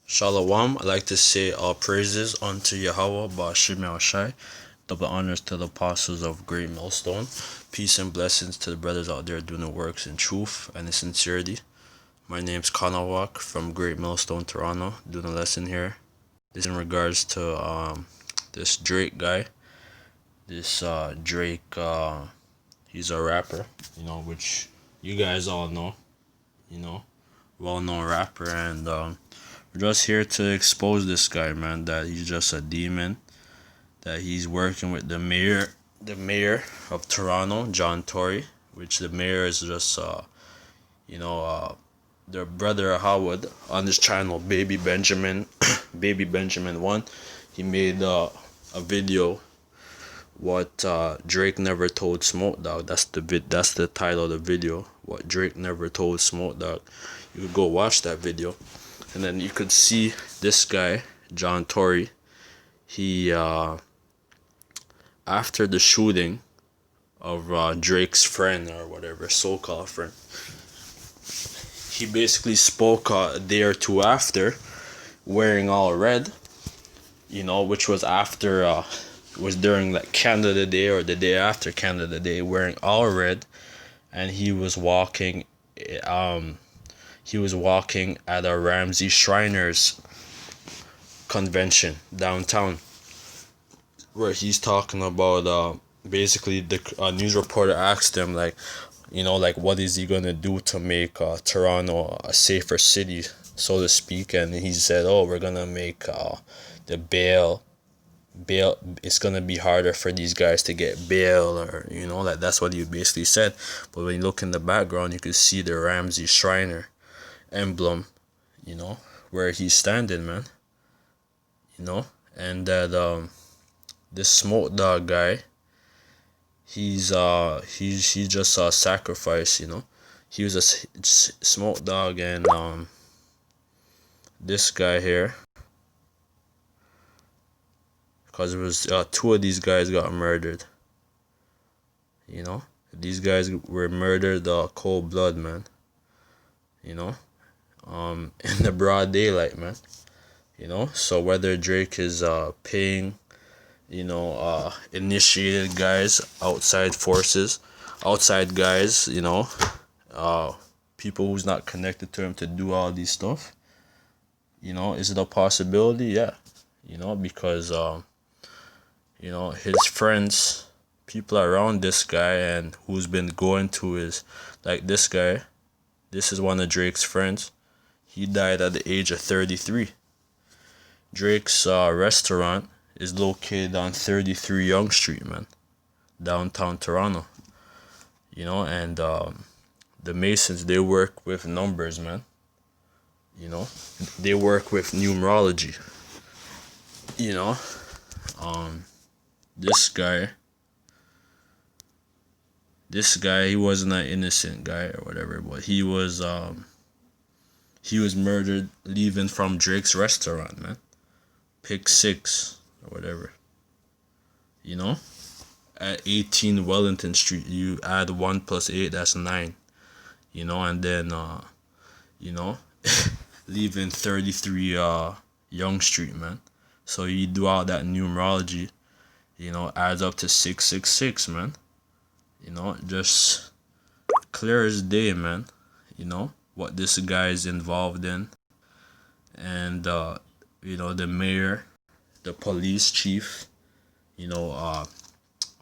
Shalom. I'd like to say all praises unto Yahweh Ba'ashim Shai. Double honors to the apostles of Great Millstone. Peace and blessings to the brothers out there doing the works in truth and in sincerity. My name's Kanawak from Great Millstone, Toronto, doing a lesson here. This is in regards to this Drake guy. This Drake, he's a rapper, which you guys all know, well-known rapper, and we're just here to expose this guy, man, that he's just a demon, that he's working with the mayor of Toronto, John Tory, which the mayor is just their brother Howard on this channel, Baby Benjamin, Baby Benjamin 1. He made a video, what Drake never told Smoke Dog. That's the title of the video. What Drake never told Smoke Dog. You could go watch that video, and then you could see this guy, John Tory. He after the shooting of Drake's friend, or whatever, so-called friend, he basically spoke a day or two after, wearing all red, which was after was during like Canada Day or the day after Canada Day, wearing all red, and he was walking at a Ramsey Shriner's convention downtown, where he's talking about basically the news reporter asked him, like, what is he gonna do to make Toronto a safer city, so to speak. And he said, oh, we're gonna make the bail, it's gonna be harder for these guys to get bail, or that's what he basically said. But when you look in the background, you can see the Ramsey Shriner emblem, where he's standing, man. And that this Smoke Dog guy, he's just a sacrifice. He was a Smoke Dog, and this guy here, because it was two of these guys got murdered. These guys were murdered cold blood, man. In the broad daylight, man. So whether Drake is paying initiated guys, outside guys, people who's not connected to him to do all these stuff, is it a possibility? Yeah. Because his friends, people around this guy, and who's been going to his, like, this guy, this is one of Drake's friends. He died at the age of 33. Drake's restaurant is located on 33 Yonge Street, man, downtown Toronto. And the Masons, they work with numbers, man. They work with numerology. This guy, he wasn't an innocent guy or whatever, but he was murdered leaving from Drake's restaurant, man. Pick 6 or whatever. At 18 Wellington Street, you add 1 plus 8, that's 9. And then leaving 33 Yonge Street, man. So you do all that numerology, adds up to 666, man. Just clear as day, man. What this guy is involved in. And the mayor, the police chief,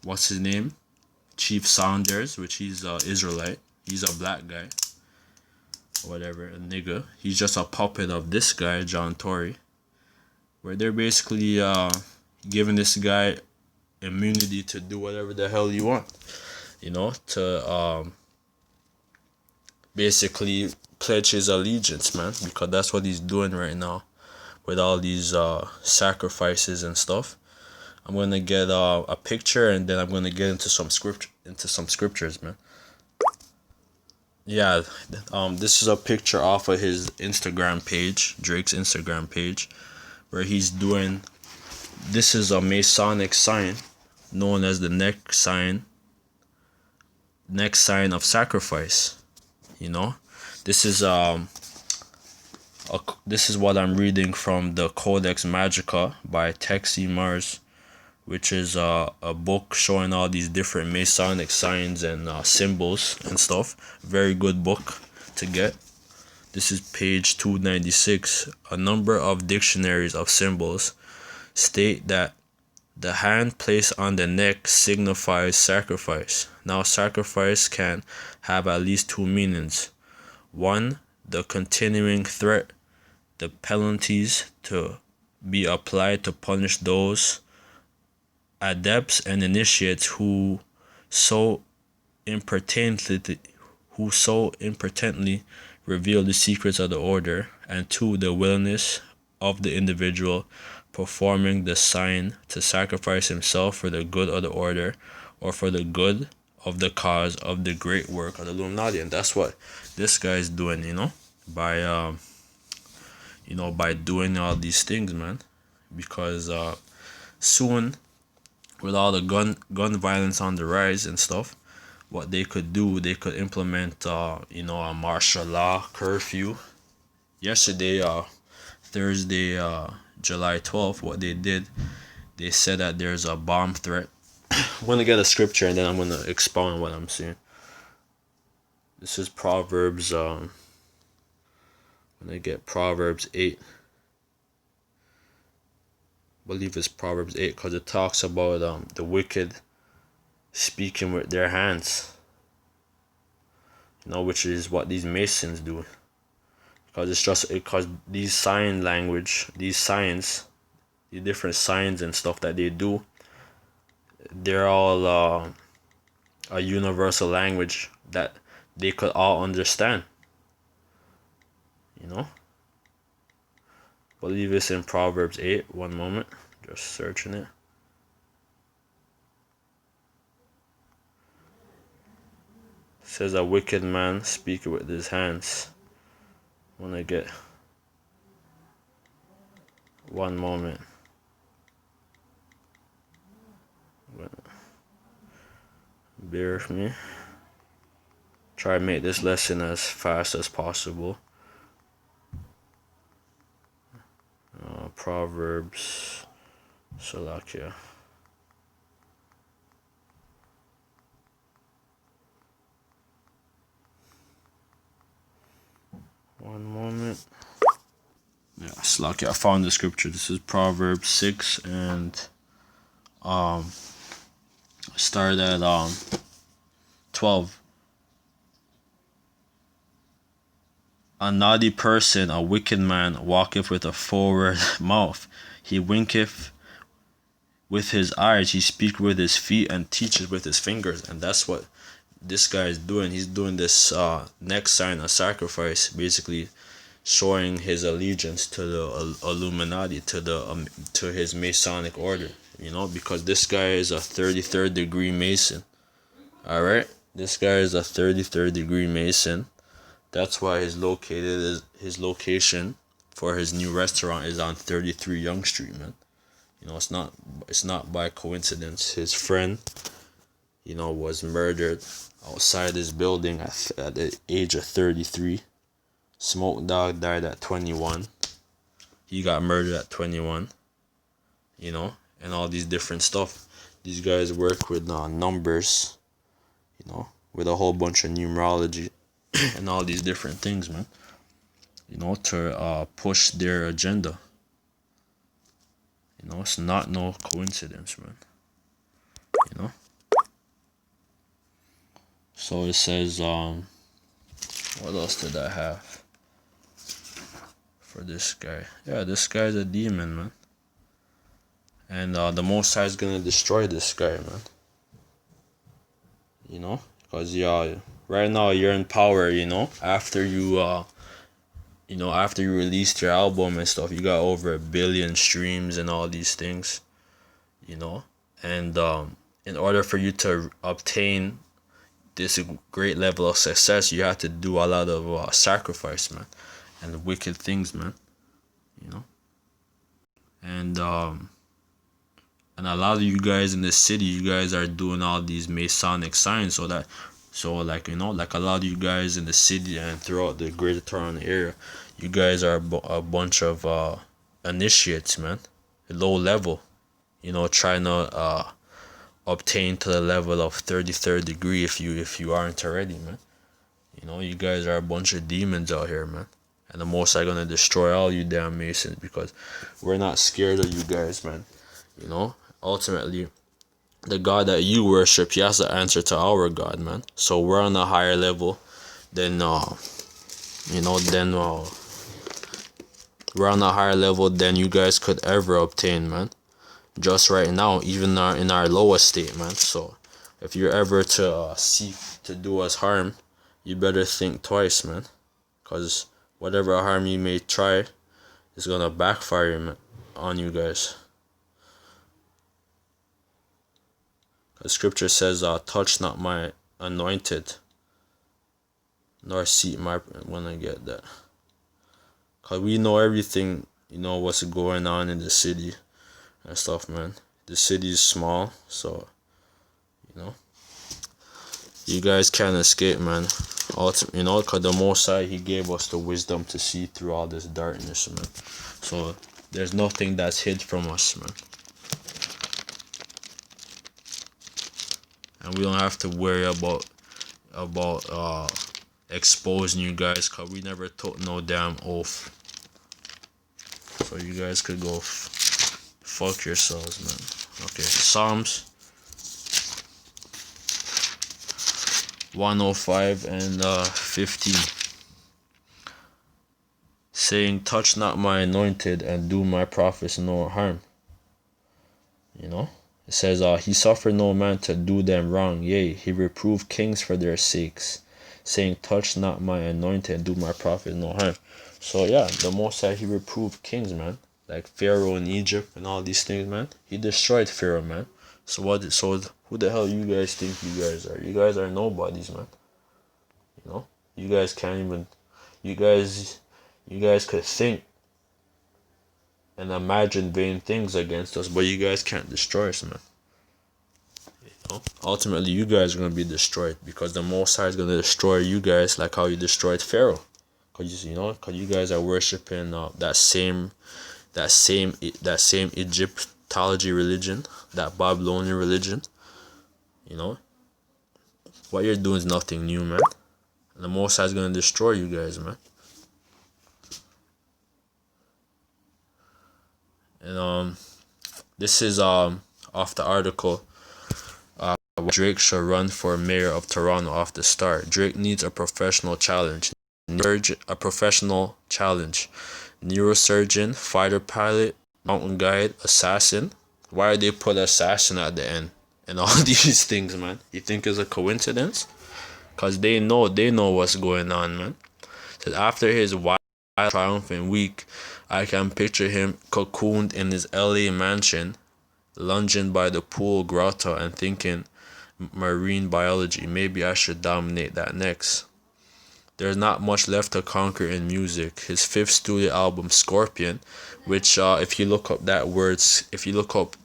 what's his name? Chief Saunders, which he's Israelite. He's a black guy. Whatever, a nigga. He's just a puppet of this guy, John Tory. Where they're basically giving this guy immunity to do whatever the hell you want. To basically pledge his allegiance, man. Because that's what he's doing right now with all these sacrifices and stuff. I'm gonna get a picture, and then I'm gonna get into some scriptures, man. Yeah, this is a picture off of his Instagram page, Drake's Instagram page, where he's doing. This is a Masonic sign, known as the neck sign of sacrifice. This is This is what I'm reading from the Codex Magica by Texi Mars, which is a book showing all these different Masonic signs and symbols and stuff. Very good book to get. This is page 296. A number of dictionaries of symbols state that the hand placed on the neck signifies sacrifice. Now, sacrifice can have at least two meanings. One, the continuing threat, the penalties to be applied to punish those adepts and initiates who so impertinently reveal the secrets of the order, and two, the willingness of the individual performing the sign to sacrifice himself for the good of the order or for the good of the cause of the great work of the Illuminati. And that's what this guy is doing, by by doing all these things, man. Because soon, with all the gun violence on the rise and stuff, what they could do, they could implement a martial law curfew. Yesterday, Thursday, July 12th, what they did, they said that there's a bomb threat. I'm gonna get a scripture and then I'm gonna expound what I'm saying. This is Proverbs. I'm gonna get Proverbs 8. I believe it's Proverbs 8 because it talks about the wicked speaking with their hands. Which is what these Masons do. Because it's just because these sign language, these signs, the different signs and stuff that they do, they're all a universal language that they could all understand. I believe it's in Proverbs 8. One moment, just searching it. It says a wicked man speaketh with his hands. When I get one moment. Bear with me. Try to make this lesson as fast as possible. Proverbs, Salakia. One moment. Yeah, Salakia. I found the scripture. This is Proverbs 6 and start at 12. A naughty person, a wicked man, walketh with a forward mouth. He winketh with his eyes, he speaketh with his feet, and teacheth with his fingers. And that's what this guy is doing. He's doing this neck sign of sacrifice, basically showing his allegiance to the Illuminati, to his Masonic order. Because this guy is a 33rd degree Mason. Alright? This guy is a 33rd degree Mason. That's why his location for his new restaurant is on 33 Young Street, man. It's not by coincidence. His friend, was murdered outside his building at the age of 33. Smoke Dog died at 21. He got murdered at 21. And all these different stuff. These guys work with numbers, with a whole bunch of numerology and all these different things, man. To push their agenda. It's not no coincidence, man. So it says, what else did I have for this guy? Yeah, this guy's a demon, man. And the Most High is gonna destroy this guy, man. Because right now you're in power, after you after you released your album and stuff, you got over 1 billion streams and all these things, and in order for you to obtain this great level of success, you have to do a lot of sacrifice, man, and wicked things, man, and a lot of you guys in the city, you guys are doing all these Masonic signs, like a lot of you guys in the city and throughout the greater Toronto area, You guys are a bunch of initiates, man. Low level, trying to obtain to the level of 33rd degree if you aren't already, man. You guys are a bunch of demons out here, man. And the Most High gonna destroy all you damn Masons because we're not scared of you guys, man. Ultimately, the God that you worship, he has to answer to our God, man. So we're on a higher level than we're on a higher level than you guys could ever obtain, man. Just right now, even in our lowest state, man. So if you're ever to seek to do us harm, you better think twice, man. Because whatever harm you may try is gonna backfire, man, on you guys. The scripture says, touch not my anointed, nor seek my, when I get that. Because we know everything, what's going on in the city and stuff, man. The city is small, so, you guys can't escape, man. Ultimately, because the Most High, he gave us the wisdom to see through all this darkness, man. So, there's nothing that's hid from us, man. And we don't have to worry about exposing you guys, because we never took no damn oath. So you guys could go fuck yourselves, man. Okay, Psalms 105 and 15. Saying, touch not my anointed and do my prophets no harm. It says, he suffered no man to do them wrong. Yea, he reproved kings for their sakes, saying, touch not my anointed and do my prophets no harm. So yeah, the Most High, he reproved kings, man. Like Pharaoh in Egypt and all these things, man. He destroyed Pharaoh, man. So who the hell you guys think you guys are? You guys are nobodies, man. You guys can't even, you guys could think and imagine vain things against us, but you guys can't destroy us, man. Ultimately, you guys are going to be destroyed because the Most High is going to destroy you guys like how you destroyed Pharaoh. Because you guys are worshiping that same Egyptology religion, that Babylonian religion. What you're doing is nothing new, man. And the Most High is going to destroy you guys, man. And this is off the article. Drake shall run for mayor of Toronto off the start. Drake needs a professional challenge. Neurosurgeon, fighter pilot, mountain guide, assassin. Why did they put assassin at the end? And all these things, man. You think it's a coincidence? Because they know what's going on, man. Said after his wild triumphant week, I can picture him cocooned in his LA mansion, lunging by the pool grotto and thinking, marine biology, maybe I should dominate that next. There's not much left to conquer in music. His 5th studio album, Scorpion, which if you look up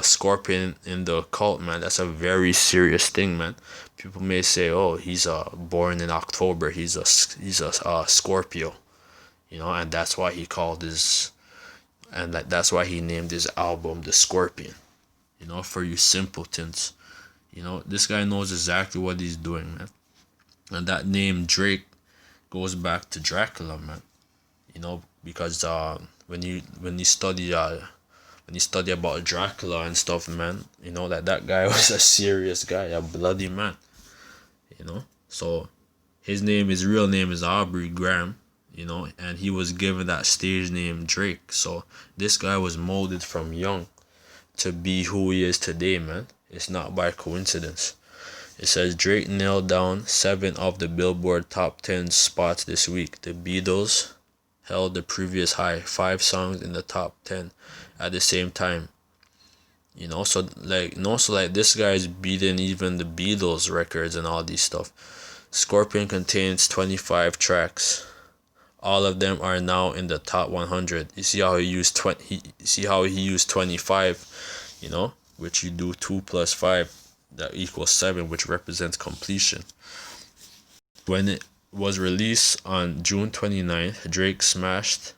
Scorpion in the cult, man, that's a very serious thing, man. People may say, oh, he's born in October, he's a Scorpio, and that's why he called his, and that's why he named his album The Scorpion. For you simpletons. This guy knows exactly what he's doing, man. And that name Drake goes back to Dracula, man. Because when you study about Dracula and stuff, man, that guy was a serious guy, a bloody man. So his real name is Aubrey Graham, and he was given that stage name Drake. So this guy was molded from young to be who he is today, man. It's not by coincidence. It says Drake nailed down 7 of the Billboard top 10 spots this week. The Beatles held the previous high, 5 songs in the top 10 at the same time. So this guy's beating even the Beatles records and all these stuff. Scorpion contains 25 tracks. All of them are now in the top 100. You see how he used 25, which you do 2 plus 5, that equals 7, which represents completion. When was released on June 29th. Drake smashed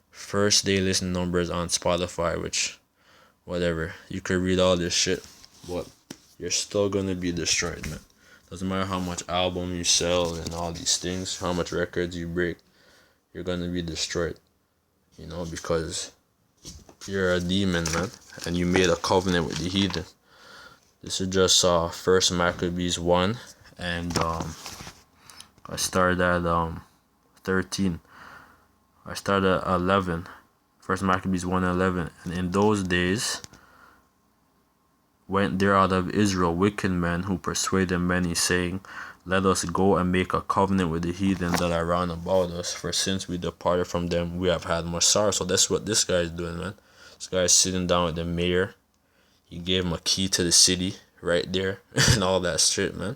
first day listen numbers on Spotify, which, whatever. You could read all this shit, but you're still gonna be destroyed, man. Doesn't matter how much album you sell and all these things, how much records you break, you're gonna be destroyed. You know, because you're a demon, man, and you made a covenant with the heathen. This is just First Maccabees 1, and I started at 13. I started at 11. First Maccabees 1:11. And in those days went there out of Israel wicked men who persuaded many, saying, let us go and make a covenant with the heathen that are round about us, for since we departed from them we have had much sorrow. So that's what this guy is doing, man. This guy is sitting down with the mayor. He gave him a key to the city right there and all that shit, man.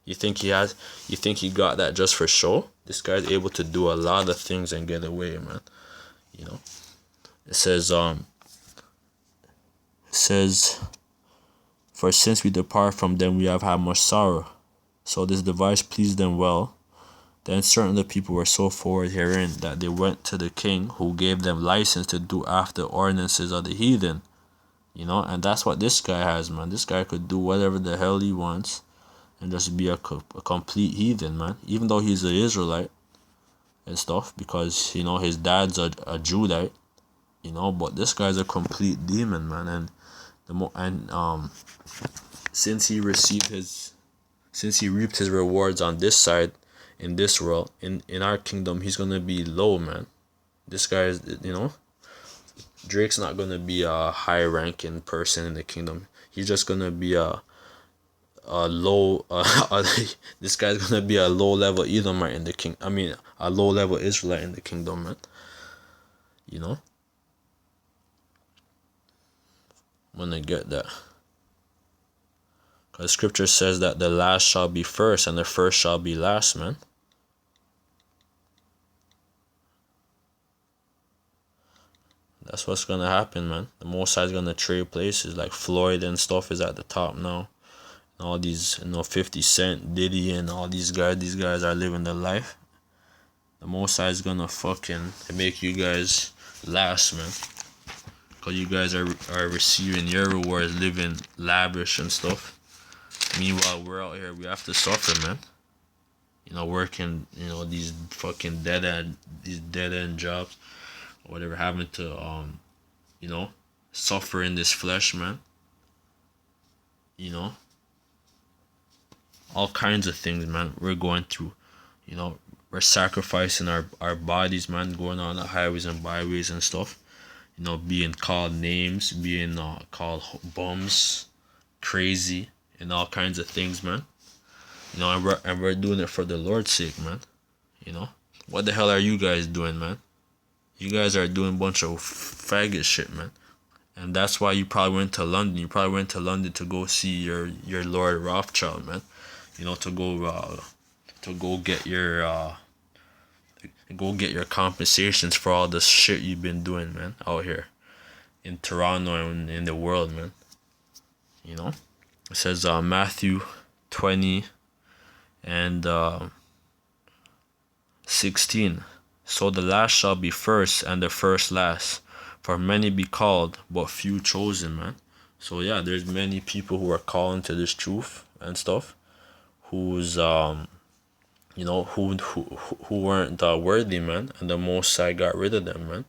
You think he got that just for show? This guy's able to do a lot of things and get away, man. You know. It says for since we depart from them we have had much sorrow. So this device pleased them well. Then certain of the people were so forward herein that they went to the king, who gave them license to do after the ordinances of the heathen. You know, and that's what this guy has, man. This guy could do whatever the hell he wants and just be a complete heathen, man. Even though he's an Israelite and stuff, because, you know, his dad's a Judite, you know, but this guy's a complete demon, man. And since he reaped his rewards on this side, in this world, in our kingdom, he's gonna be low, man. This guy is, you know, Drake's not gonna be a high ranking person in the kingdom. He's just gonna be a low this guy's gonna be a low level Edomite in the king. I mean, a low level Israelite in the kingdom, man. You know, I'm gonna get that. Because scripture says that the last shall be first and the first shall be last, man. That's what's gonna happen, man. The Most High is gonna trade places. Like Floyd and stuff is at the top now. And all these, you know, 50 Cent, Diddy, and all these guys are living their life. The Most High is gonna fucking make you guys last, man. Because you guys are receiving your rewards, living lavish and stuff. Meanwhile, we're out here, we have to suffer, man. You know, working, you know, these fucking dead end jobs, or whatever, having to you know, suffer in this flesh, man. You know, all kinds of things, man, we're going through. You know, we're sacrificing our bodies, man, going on the highways and byways and stuff. You know, being called names, being called bums, crazy, and all kinds of things, man. You know, and we're doing it for the Lord's sake, man. You know, what the hell are you guys doing, man? You guys are doing a bunch of faggot shit, man. And that's why you probably went to London. You probably went to London to go see your Lord Rothschild, man. You know, to go get your compensations for all the shit you've been doing, man, out here in Toronto and in the world, man. You know, it says Matthew 20 and 16. So the last shall be first and the first last, for many be called but few chosen, man. So yeah, there's many people who are calling to this truth and stuff, who's you know, who weren't worthy, man, and the Most High got rid of them, man.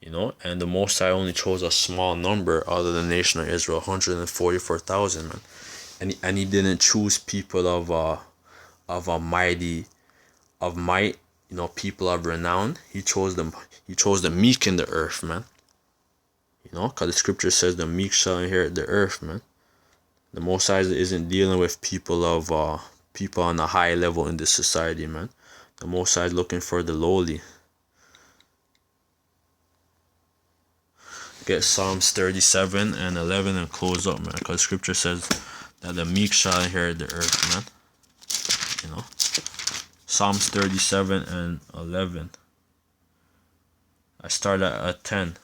You know, and the Most High only chose a small number out of the nation of Israel, 144,000, man. And he didn't choose people of might, you know, people of renown. He chose the meek in the earth, man. You know, because the scripture says the meek shall inherit the earth, man. The Most High isn't dealing with people on a high level in this society, man. The Most High is looking for the lowly. Get Psalms 37 and 11 and close up, man, because scripture says that the meek shall inherit the earth, man. You know, Psalms 37 and 11. I start at 10.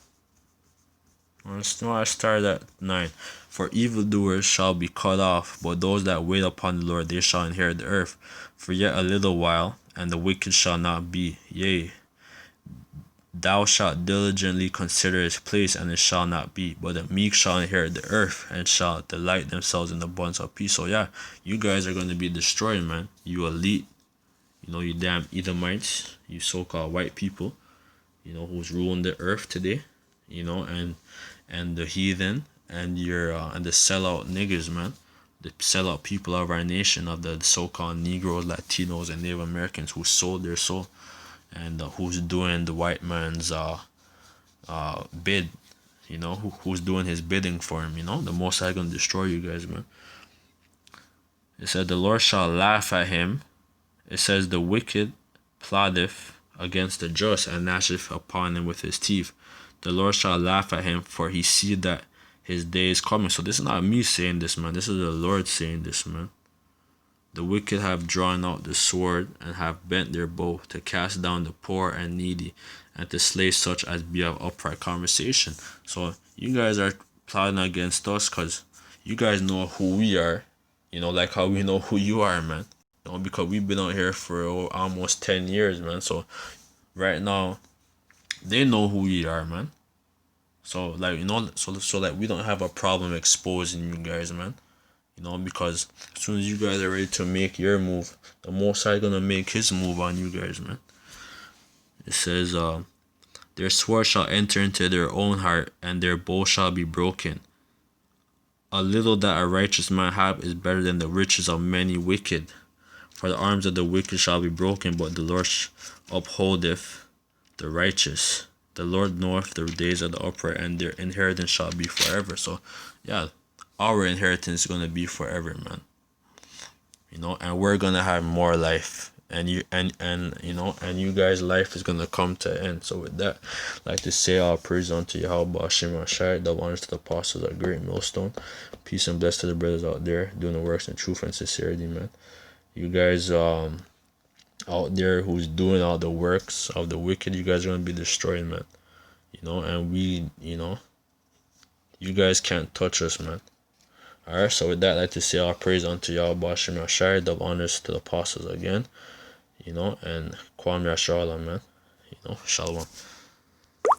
I started at 9. For evildoers shall be cut off, but those that wait upon the Lord, they shall inherit the earth. For yet a little while, and the wicked shall not be. Yea, thou shalt diligently consider his place, and it shall not be. But the meek shall inherit the earth, and shall delight themselves in the abundance of peace. So yeah, you guys are going to be destroyed, man. You elite, you damn Edomites, you so-called white people, who's ruling the earth today, and the heathen, and your and the sellout niggas, man. The sellout people of our nation, of the so-called Negroes, Latinos, and Native Americans who sold their soul, and who's doing the white man's bid, who's doing his bidding for him. The Most High gonna destroy you guys, man. It said the Lord shall laugh at him. It says the wicked plotteth against the just, and gnasheth upon him with his teeth. The Lord shall laugh at him, for he see that his day is coming. So this is not me saying this, man. This is the Lord saying this, man. The wicked have drawn out the sword, and have bent their bow, to cast down the poor and needy, and to slay such as be of upright conversation. So you guys are plotting against us because you guys know who we are, like how we know who you are, man. Because we've been out here for almost 10 years, man. So right now, they know who we are, man. So like, so like we don't have a problem exposing you guys, man. Because as soon as you guys are ready to make your move, the Most High gonna make his move on you guys, man. It says, their sword shall enter into their own heart, and their bow shall be broken. A little that a righteous man have is better than the riches of many wicked. For the arms of the wicked shall be broken, but the Lord upholdeth the righteous. The Lord knoweth the days of the upright, and their inheritance shall be forever. So, yeah, our inheritance is gonna be forever, man. And we're gonna have more life, and you guys' life is gonna come to an end. So with that, I'd like to say all praise unto Yahweh Hashem Ashai, double honors to the apostles of Great Millstone. Peace and bless to the brothers out there doing the works in truth and sincerity, man. You guys out there who's doing all the works of the wicked, you guys are gonna be destroyed, man. And we, you guys can't touch us, man. Alright, so with that, I'd like to say all praise unto Yahweh Hashem Ashai, double honors to the apostles again, and Kwam Yasharallah, man. Shalom.